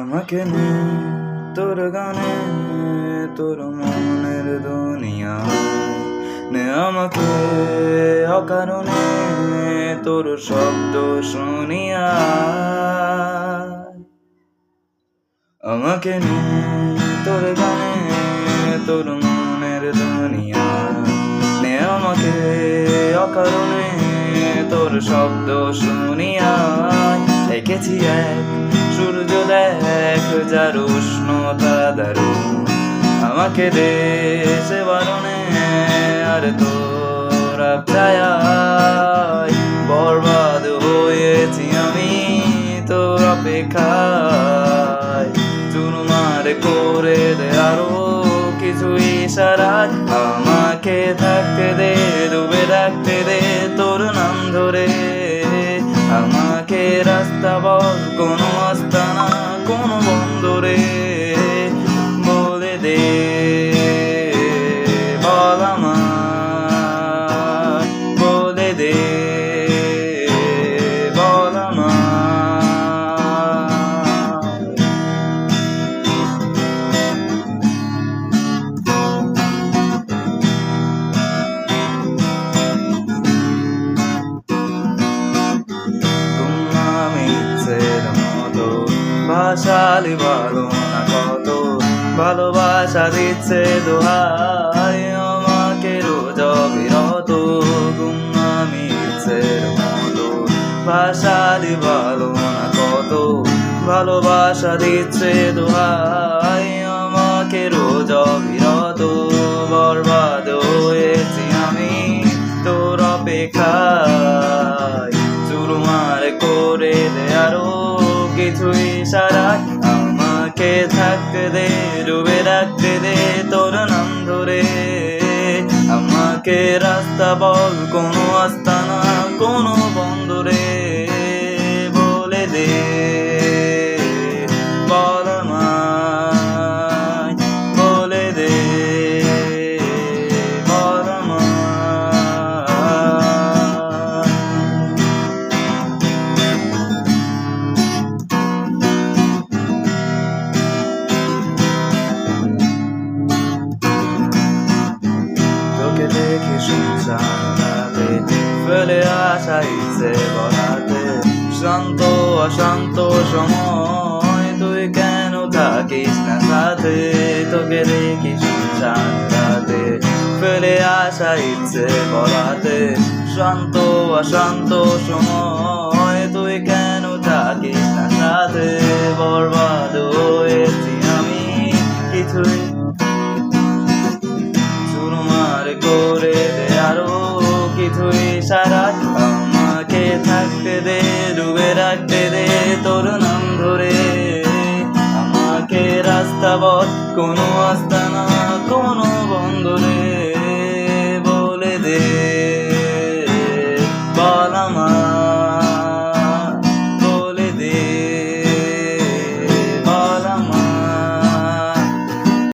আমাকে নে তোর গানে, তোর মনের দুনিয়ায় নে আমাকে অকারণে তোর শব্দ শুনিয়া। আমাকে নে তোর গানে, তোর মনের দুনিয়ায় নে আমাকে অকারণে তোর শব্দ শুনিয়া। এঁকেছি এক সূর্য দেখ, যার উষ্ণতা দারুণ, আমাকে দে সে বারণে আর তোর ছায়ায় বরবাদ হয়েছি আমি তোর অপেক্ষায়। চুরমার করে দে আরো কিছু ইশারায়, আমাকে থাকতে দে, ডুবে রাখতে দে তোর নাম ধরে। আমাকে রাস্তা বল, কোনো আস্তানা, কোনো বন্দরে বলে দে, বল আমায়, বলে দে, বল ভাষালি ভালো না কত, ভালোবাসা দিচ্ছে দোহাই আমাকে রোজ অবিরত। গুমনামি ইচ্ছের মতো ভাষালি ভালো না কত, ভালোবাসা দিচ্ছে দোহাই আমাকে রোজ অবিরত। বরবাদ হয়েছি আমি তোর অপেক্ষায়, চুরমার করে দে আরো কিছু ইশারায়। আমাকে থাকতে দে, ডুবে রাখতে দে তোর নাম ধরে। আমাকে রাস্তা বল, কোনো আস্তানা, কোনো বন্দরে বলে দে, বল আমায়, বলে দে, বল দেখি শুনশান রাতে ফেলে আসা ইচ্ছে বলাতে। শান্ত অশান্ত সময় তুই কেন থাকিস না সাথে, তোকে দেখি শুনশান রাতে ফেলে আসা ইচ্ছে বলাতে। শান্ত অশান্ত সময় তুই কেন থাকিস না সাথে, বরবাদ হয়েছি আমি কিছুই করে দে আরো কিছু ইশারায়। আমাকে থাকতে দে, ডুবে রাখতে দে তোর নাম ধরে। আমাকে রাস্তা বল, কোনো আস্তানা,